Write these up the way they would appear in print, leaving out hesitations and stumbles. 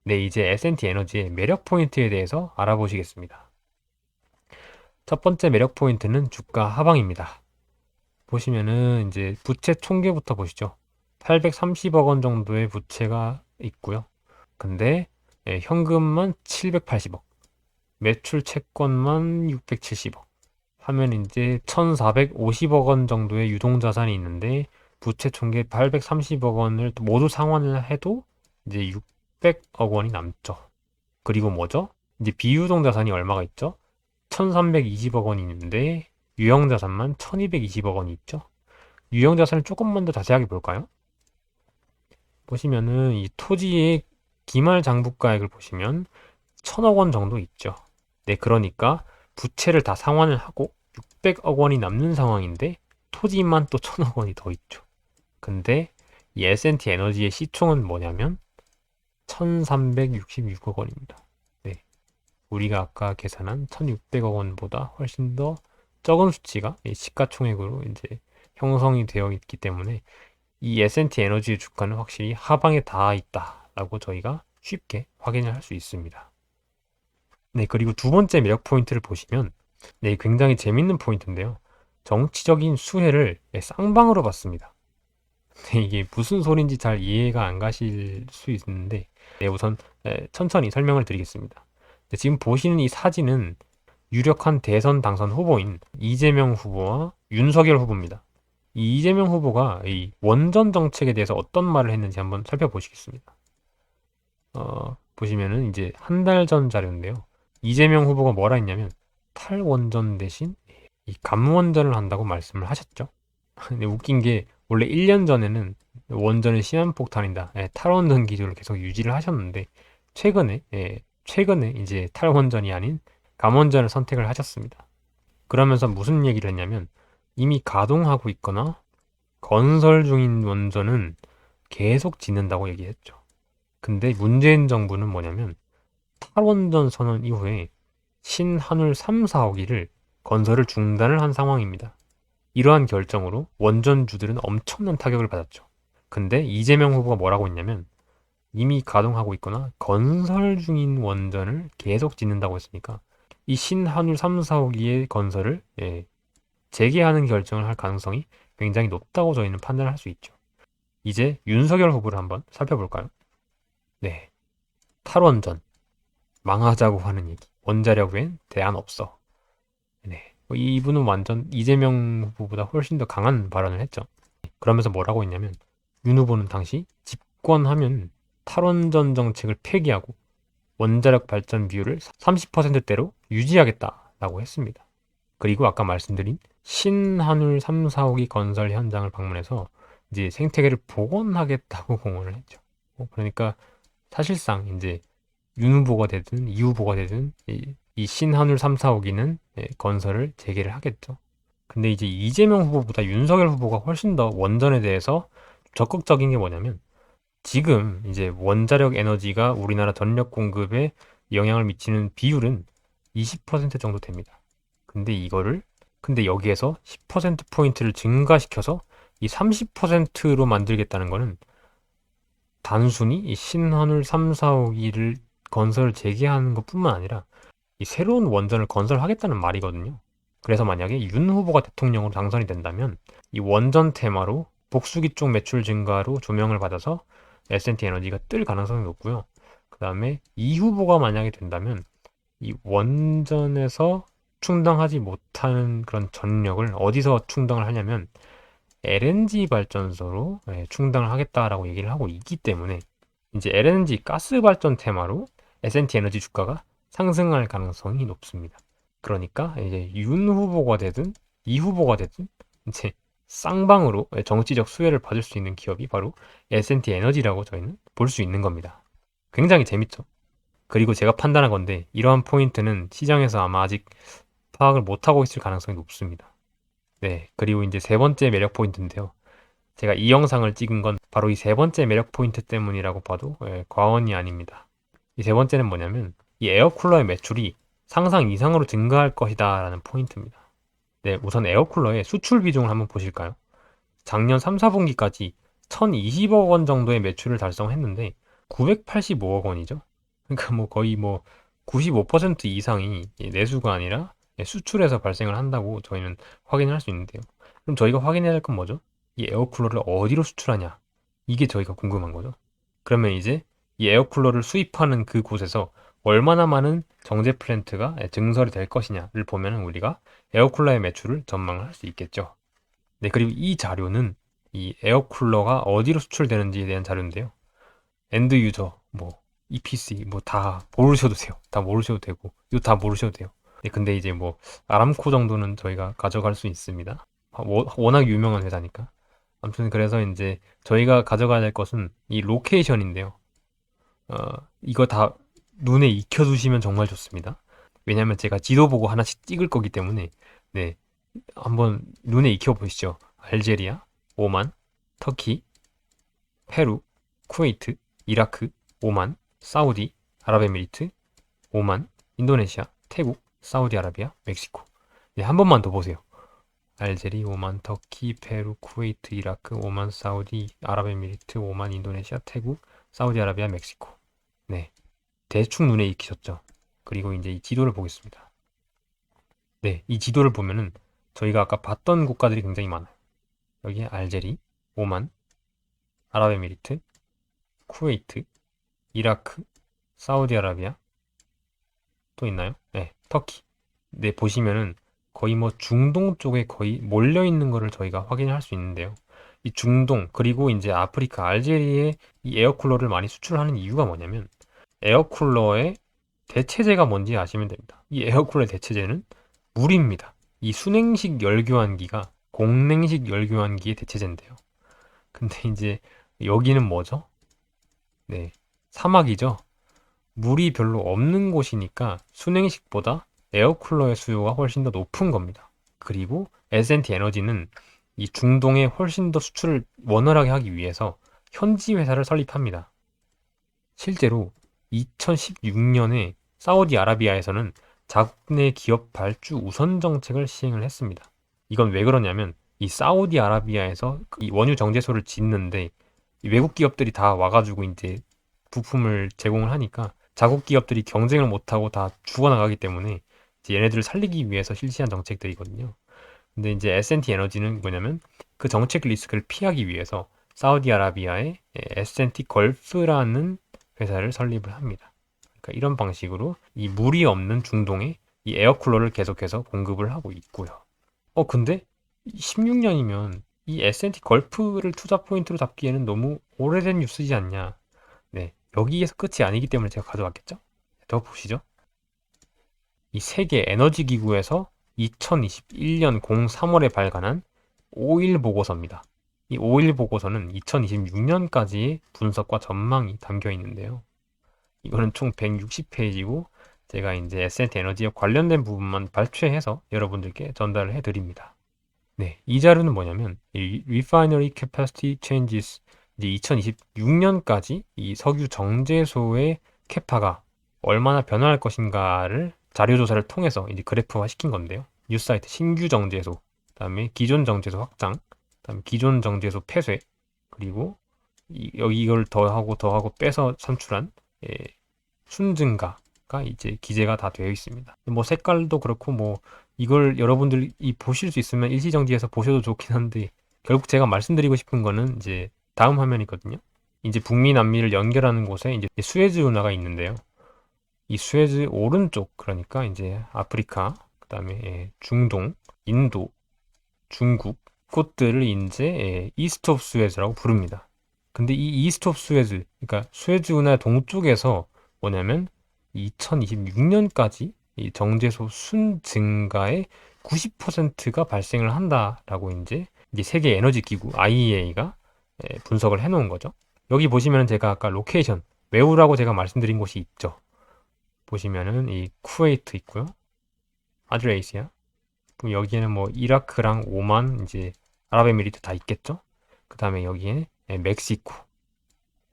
네, 이제 S&T 에너지의 매력 포인트에 대해서 알아보시겠습니다. 첫 번째 매력 포인트는 주가 하방입니다. 보시면은 이제 부채 총계부터 보시죠. 830억 원 정도의 부채가 있고요. 근데 현금만 780억, 매출 채권만 670억 하면 이제 1,450억 원 정도의 유동자산이 있는데 부채 총계 830억 원을 모두 상환을 해도 이제 600억 원이 남죠. 그리고 뭐죠? 이제 비유동 자산이 얼마가 있죠? 1320억 원이 있는데 유형 자산만 1220억 원이 있죠. 유형 자산을 조금만 더 자세하게 볼까요? 보시면은 이 토지의 기말 장부가액을 보시면 1000억 원 정도 있죠. 네, 그러니까 부채를 다 상환을 하고 600억 원이 남는 상황인데 토지만 또 1000억 원이 더 있죠. 근데 이 S&T 에너지의 시총은 뭐냐면 1366억 원입니다. 네, 우리가 아까 계산한 1600억 원보다 훨씬 더 적은 수치가 시가총액으로 이제 형성이 되어 있기 때문에 이 S&T 에너지의 주가는 확실히 하방에 닿아 있다라고 저희가 쉽게 확인을 할 수 있습니다. 네, 그리고 두 번째 매력 포인트를 보시면 네, 굉장히 재밌는 포인트인데요. 정치적인 수혜를 쌍방으로 받습니다. 네, 이게 무슨 소린지 잘 이해가 안 가실 수 있는데 네, 우선 천천히 설명을 드리겠습니다. 네, 지금 보시는 이 사진은 유력한 대선 당선 후보인 이재명 후보와 윤석열 후보입니다. 이 이재명 후보가 이 원전 정책에 대해서 어떤 말을 했는지 한번 살펴보시겠습니다. 보시면은 이제 한 달 전 자료인데요. 이재명 후보가 뭐라 했냐면 탈원전 대신 이 감원전을 한다고 말씀을 하셨죠. 근데 웃긴 게 원래 1년 전에는 원전은 시한폭탄이다. 탈원전 기조를 계속 유지를 하셨는데 최근에 이제 탈원전이 아닌 감원전을 선택을 하셨습니다. 그러면서 무슨 얘기를 했냐면 이미 가동하고 있거나 건설 중인 원전은 계속 짓는다고 얘기했죠. 근데 문재인 정부는 뭐냐면 탈원전 선언 이후에 신한울 3, 4호기를 건설을 중단을 한 상황입니다. 이러한 결정으로 원전주들은 엄청난 타격을 받았죠. 근데 이재명 후보가 뭐라고 했냐면 이미 가동하고 있거나 건설 중인 원전을 계속 짓는다고 했으니까 이 신한울 3, 4호기의 건설을 재개하는 결정을 할 가능성이 굉장히 높다고 저희는 판단을 할 수 있죠. 이제 윤석열 후보를 한번 살펴볼까요? 네, 탈원전 망하자고 하는 얘기. 원자력 외엔 대안 없어. 네, 이분은 완전 이재명 후보보다 훨씬 더 강한 발언을 했죠. 그러면서 뭐라고 했냐면 윤 후보는 당시 집권하면 탈원전 정책을 폐기하고 원자력 발전 비율을 30%대로 유지하겠다라고 했습니다. 그리고 아까 말씀드린 신한울 3, 4호기 건설 현장을 방문해서 이제 생태계를 복원하겠다고 공언을 했죠. 그러니까 사실상 이제 윤 후보가 되든 이 후보가 되든 이 신한울 3, 4호기는 건설을 재개를 하겠죠. 근데 이제 이재명 후보보다 윤석열 후보가 훨씬 더 원전에 대해서 적극적인 게 뭐냐면 지금 이제 원자력 에너지가 우리나라 전력 공급에 영향을 미치는 비율은 20% 정도 됩니다. 근데 근데 여기에서 10%포인트를 증가시켜서 이 30%로 만들겠다는 거는 단순히 이 신한울 3, 4호기를 건설 재개하는 것뿐만 아니라 이 새로운 원전을 건설하겠다는 말이거든요. 그래서 만약에 윤 후보가 대통령으로 당선이 된다면 이 원전 테마로 복수기 쪽 매출 증가로 조명을 받아서 S&T 에너지가 뜰 가능성이 높고요. 그 다음에 이 후보가 만약에 된다면 이 원전에서 충당하지 못하는 그런 전력을 어디서 충당을 하냐면 LNG 발전소로 충당을 하겠다라고 얘기를 하고 있기 때문에 이제 LNG 가스 발전 테마로 S&T 에너지 주가가 상승할 가능성이 높습니다. 그러니까 이제 윤 후보가 되든 이 후보가 되든 이제 쌍방으로 정치적 수혜를 받을 수 있는 기업이 바로 S&T 에너지라고 저희는 볼 수 있는 겁니다. 굉장히 재밌죠. 그리고 제가 판단한 건데 이러한 포인트는 시장에서 아마 아직 파악을 못하고 있을 가능성이 높습니다. 네, 그리고 이제 세 번째 매력 포인트인데요. 제가 이 영상을 찍은 건 바로 이 세 번째 매력 포인트 때문이라고 봐도 과언이 아닙니다. 이 세 번째는 뭐냐면 이 에어쿨러의 매출이 상상 이상으로 증가할 것이다 라는 포인트입니다. 네, 우선 에어쿨러의 수출 비중을 한번 보실까요? 작년 3, 4분기까지 1020억 원 정도의 매출을 달성했는데 985억 원이죠. 그러니까 뭐 거의 뭐 95% 이상이 내수가 아니라 수출에서 발생을 한다고 저희는 확인을 할 수 있는데요. 그럼 저희가 확인해야 할 건 뭐죠? 이 에어쿨러를 어디로 수출하냐? 이게 저희가 궁금한 거죠. 그러면 이제 이 에어쿨러를 수입하는 그 곳에서 얼마나 많은 정제 플랜트가 증설이 될 것이냐를 보면 우리가 에어쿨러의 매출을 전망을 할 수 있겠죠. 네, 그리고 이 자료는 이 에어쿨러가 어디로 수출되는지에 대한 자료인데요. 엔드 유저, 뭐 EPC 뭐 다 모르셔도 돼요. 다 모르셔도 되고 이거 다 모르셔도 돼요. 네, 근데 이제 뭐 아람코 정도는 저희가 가져갈 수 있습니다. 워낙 유명한 회사니까. 아무튼 그래서 이제 저희가 가져가야 될 것은 이 로케이션인데요. 이거 다 눈에 익혀두시면 정말 좋습니다. 왜냐면 제가 지도 보고 하나씩 찍을 거기 때문에 네, 한번 눈에 익혀보시죠. 알제리아, 오만, 터키, 페루, 쿠웨이트, 이라크, 오만, 사우디, 아랍에미리트, 오만, 인도네시아, 태국, 사우디아라비아, 멕시코. 네, 한 번만 더 보세요. 알제리, 오만, 터키, 페루, 쿠웨이트, 이라크, 오만, 사우디, 아랍에미리트, 오만, 인도네시아, 태국, 사우디아라비아, 멕시코. 네, 대충 눈에 익히셨죠. 그리고 이제 이 지도를 보겠습니다. 네, 이 지도를 보면은 저희가 아까 봤던 국가들이 굉장히 많아요. 여기 알제리, 오만, 아랍에미리트, 쿠웨이트, 이라크, 사우디아라비아, 또 있나요? 네, 터키. 네, 보시면은 거의 뭐 중동 쪽에 거의 몰려 있는 거를 저희가 확인할 수 있는데요. 이 중동, 그리고 이제 아프리카, 알제리에 이 에어쿨러를 많이 수출하는 이유가 뭐냐면 에어쿨러의 대체제가 뭔지 아시면 됩니다. 이 에어쿨러의 대체제는 물입니다. 이 순행식 열교환기가 공냉식 열교환기의 대체제인데요. 근데 이제 여기는 뭐죠? 네, 사막이죠. 물이 별로 없는 곳이니까 순행식보다 에어쿨러의 수요가 훨씬 더 높은 겁니다. 그리고 S&T 에너지는 이 중동에 훨씬 더 수출을 원활하게 하기 위해서 현지 회사를 설립합니다. 실제로 2016년에 사우디아라비아에서는 자국 내 기업 발주 우선 정책을 시행을 했습니다. 이건 왜 그러냐면 이 사우디아라비아에서 이 원유 정제소를 짓는데 외국 기업들이 다 와가지고 이제 부품을 제공을 하니까 자국 기업들이 경쟁을 못하고 다 죽어나가기 때문에 이제 얘네들을 살리기 위해서 실시한 정책들이거든요. 근데 이제 S&T 에너지는 뭐냐면 그 정책 리스크를 피하기 위해서 사우디아라비아의 S&T 걸프라는 회사를 설립을 합니다. 그러니까 이런 방식으로 이 물이 없는 중동에 이 에어쿨러를 계속해서 공급을 하고 있고요. 근데 16년이면 이 S&T 걸프를 투자 포인트로 잡기에는 너무 오래된 뉴스지 않냐. 네, 여기에서 끝이 아니기 때문에 제가 가져왔겠죠? 더 보시죠. 이 세계 에너지 기구에서 2021년 03월에 발간한 5일 보고서입니다. 이 5일 보고서는 2026년까지의 분석과 전망이 담겨 있는데요. 이거는 총 160페이지고 제가 이제 S&T 에너지에 관련된 부분만 발췌해서 여러분들께 전달을 해드립니다. 네, 이 자료는 뭐냐면 이 Refinery Capacity Changes 이제 2026년까지 이 석유 정제소의 캐파가 얼마나 변화할 것인가를 자료 조사를 통해서 이제 그래프화 시킨 건데요. 뉴사이트 신규 정제소, 그다음에 기존 정제소 확장, 그다음에 기존 정제소 폐쇄, 그리고 여기 이걸 더하고 빼서 산출한 순증가가 이제 기재가 다 되어 있습니다. 뭐 색깔도 그렇고 뭐 이걸 여러분들이 보실 수 있으면 일시정지해서 보셔도 좋긴 한데 결국 제가 말씀드리고 싶은 거는 이제 다음 화면이거든요. 이제 북미 남미를 연결하는 곳에 이제 수에즈 운하가 있는데요. 이 수에즈 오른쪽 그러니까 이제 아프리카, 그다음에 중동, 인도, 중국 곳들을 이제 이스트 오브 수에즈라고 부릅니다. 근데 이 이스트 오브 수에즈, 그러니까 수에즈 운하 동쪽에서 뭐냐면 2026년까지 이 정제소 순 증가의 90%가 발생을 한다라고 이제 세계 에너지 기구 IEA가 분석을 해놓은 거죠. 여기 보시면 제가 아까 로케이션 외우라고 제가 말씀드린 곳이 있죠. 보시면은 이 쿠웨이트 있고요, 아드레이시아. 그럼 여기에는 뭐 이라크랑 오만, 이제 아랍에미리트 다 있겠죠. 그 다음에 여기에 멕시코,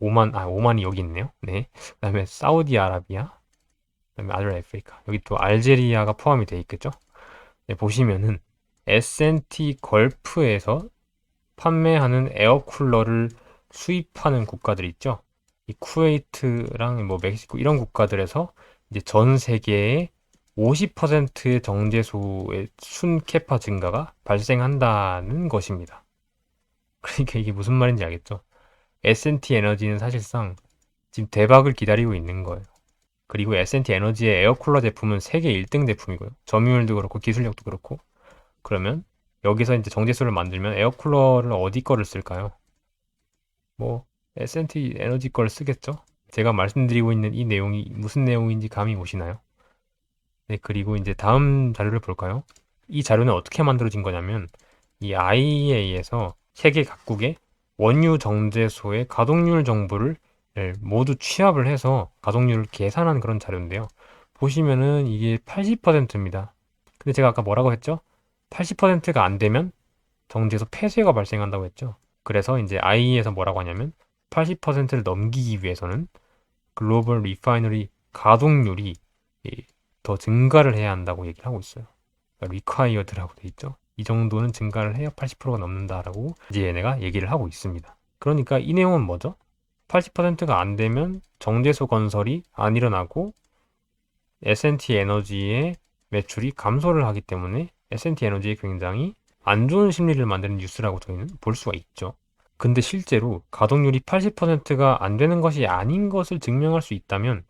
오만이 여기 있네요. 네. 그 다음에 사우디아라비아, 그 다음에 아프리카. 여기 또 알제리아가 포함이 되어 있겠죠. 네, 보시면은 S&T 걸프에서 판매하는 에어쿨러를 수입하는 국가들 있죠. 이 쿠웨이트랑 뭐 멕시코 이런 국가들에서 이제 전 세계의 50%의 정제소의 순캐파 증가가 발생한다는 것입니다. 그러니까 이게 무슨 말인지 알겠죠? S&T 에너지는 사실상 지금 대박을 기다리고 있는 거예요. 그리고 S&T 에너지의 에어쿨러 제품은 세계 1등 제품이고요. 점유율도 그렇고 기술력도 그렇고. 그러면 여기서 이제 정제수를 만들면 에어쿨러를 어디 거를 쓸까요? 뭐 S&T 에너지 걸 쓰겠죠? 제가 말씀드리고 있는 이 내용이 무슨 내용인지 감이 오시나요? 네, 그리고 이제 다음 자료를 볼까요? 이 자료는 어떻게 만들어진 거냐면 이 IEA에서 세계 각국의 원유 정제소의 가동률 정보를 모두 취합을 해서 가동률을 계산한 그런 자료인데요. 보시면은 이게 80%입니다. 근데 제가 아까 뭐라고 했죠? 80%가 안 되면 정제소 폐쇄가 발생한다고 했죠. 그래서 이제 IE에서 뭐라고 하냐면 80%를 넘기기 위해서는 글로벌 리파이너리 가동률이 더 증가를 해야 한다고 얘기를 하고 있어요. 그러니까 required라고 돼 있죠. 이 정도는 증가를 해야 80%가 넘는다라고 이제 얘네가 얘기를 하고 있습니다. 그러니까 이 내용은 뭐죠? 80%가 안 되면 정제소 건설이 안 일어나고 S&T 에너지의 매출이 감소를 하기 때문에 S&T 에너지에 굉장히 안 좋은 심리를 만드는 뉴스라고 저희는 볼 수가 있죠. 근데 실제로 가동률이 80%가 안 되는 것이 아닌 것을 증명할 수 있다면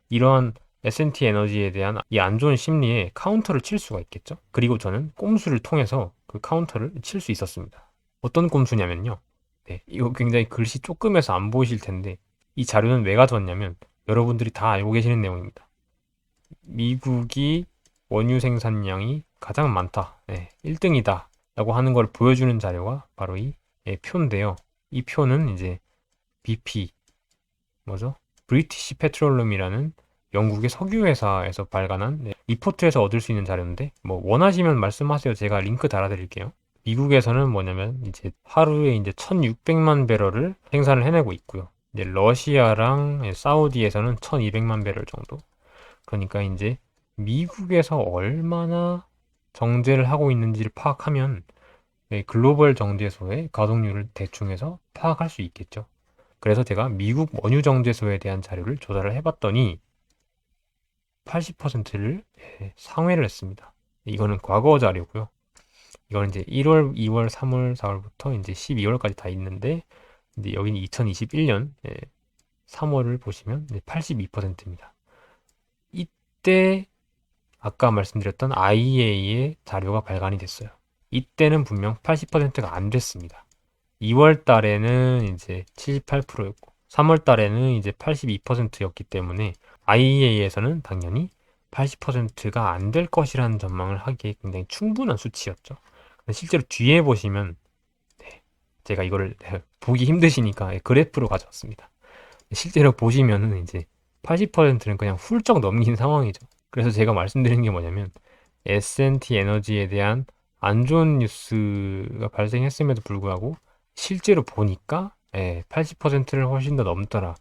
이러한 S&T 에너지에 대한 이 안 좋은 심리에 카운터를 칠 수가 있겠죠. 그리고 저는 꼼수를 통해서 그 카운터를 칠 수 있었습니다. 어떤 꼼수냐면요. 네, 이거 굉장히 글씨 조금해서 안 보이실 텐데 이 자료는 왜 가져왔냐면 여러분들이 다 알고 계시는 내용입니다. 미국이 원유 생산량이 가장 많다. 네, 1등이다. 라고 하는 걸 보여주는 자료가 바로 이 표인데요. 이 표는 이제 BP, 뭐죠? 브리티시 페트롤룸이라는 영국의 석유 회사에서 발간한 리포트에서 얻을 수 있는 자료인데 뭐 원하시면 말씀하세요. 제가 링크 달아드릴게요. 미국에서는 뭐냐면 이제 하루에 이제 1,600만 배럴을 생산을 해내고 있고요. 이제 러시아랑 사우디에서는 1,200만 배럴 정도. 그러니까 이제 미국에서 얼마나 정제를 하고 있는지를 파악하면 글로벌 정제소의 가동률을 대충 해서 파악할 수 있겠죠. 그래서 제가 미국 원유 정제소에 대한 자료를 조사를 해봤더니 80%를 상회를 했습니다. 이거는 과거 자료고요. 이거는 이제 1월, 2월, 3월, 4월부터 이제 12월까지 다 있는데 이제 여기는 2021년 3월을 보시면 82%입니다. 이때 아까 말씀드렸던 IEA의 자료가 발간이 됐어요. 이때는 분명 80%가 안 됐습니다. 2월 달에는 이제 78%였고 3월 달에는 이제 82%였기 때문에 IEA에서는 당연히 80%가 안 될 것이라는 전망을 하기에 굉장히 충분한 수치였죠. 실제로 뒤에 보시면 제가 이거를 보기 힘드시니까 그래프로 가져왔습니다. 실제로 보시면은 이제 80%는 그냥 훌쩍 넘긴 상황이죠. 그래서 제가 말씀드린 게 뭐냐면 S&T 에너지에 대한 안 좋은 뉴스가 발생했음에도 불구하고 실제로 보니까 80%를 훨씬 더 넘더라.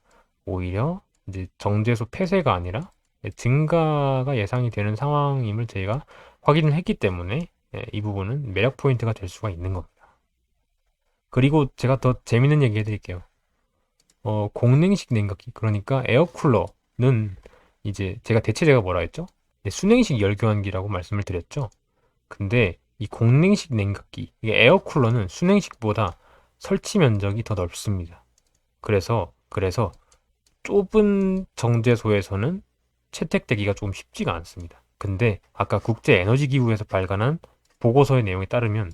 오히려 이제 정제소 폐쇄가 아니라 증가가 예상이 되는 상황임을 저희가 확인을 했기 때문에 이 부분은 매력 포인트가 될 수가 있는 겁니다. 그리고 제가 더 재밌는 얘기 해드릴게요. 공냉식 냉각기, 그러니까 에어쿨러는 이제 제가 뭐라 했죠? 순행식 열교환기라고 말씀을 드렸죠. 근데 이 공냉식 냉각기, 이게 에어쿨러는 순행식보다 설치 면적이 더 넓습니다. 그래서 좁은 정제소에서는 채택되기가 조금 쉽지가 않습니다. 근데 아까 국제에너지기구에서 발간한 보고서의 내용에 따르면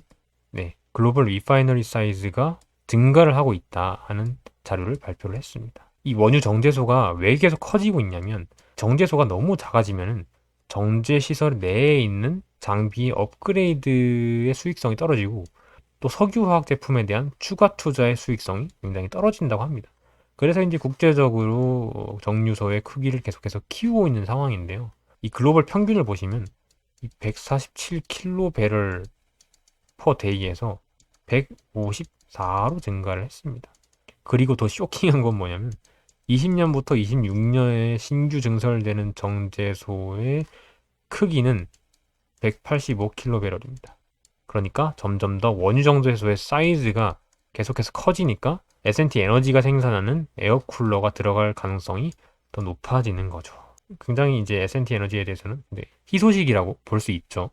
글로벌 리파이너리 사이즈가 증가를 하고 있다 하는 자료를 발표를 했습니다. 이 원유 정제소가 왜 계속 커지고 있냐면 정제소가 너무 작아지면 정제 시설 내에 있는 장비의 업그레이드의 수익성이 떨어지고 또 석유화학 제품에 대한 추가 투자의 수익성이 굉장히 떨어진다고 합니다. 그래서 이제 국제적으로 정유소의 크기를 계속해서 키우고 있는 상황인데요. 이 글로벌 평균을 보시면 이 147k배럴 퍼 데이에서 154로 증가를 했습니다. 그리고 더 쇼킹한 건 뭐냐면 20년부터 26년에 신규 증설되는 정제소의 크기는 185k배럴입니다. 그러니까 점점 더 원유 정제소의 사이즈가 계속해서 커지니까 S&T 에너지가 생산하는 에어쿨러가 들어갈 가능성이 더 높아지는 거죠. 굉장히 이제 S&T 에너지에 대해서는 네, 희소식이라고 볼 수 있죠.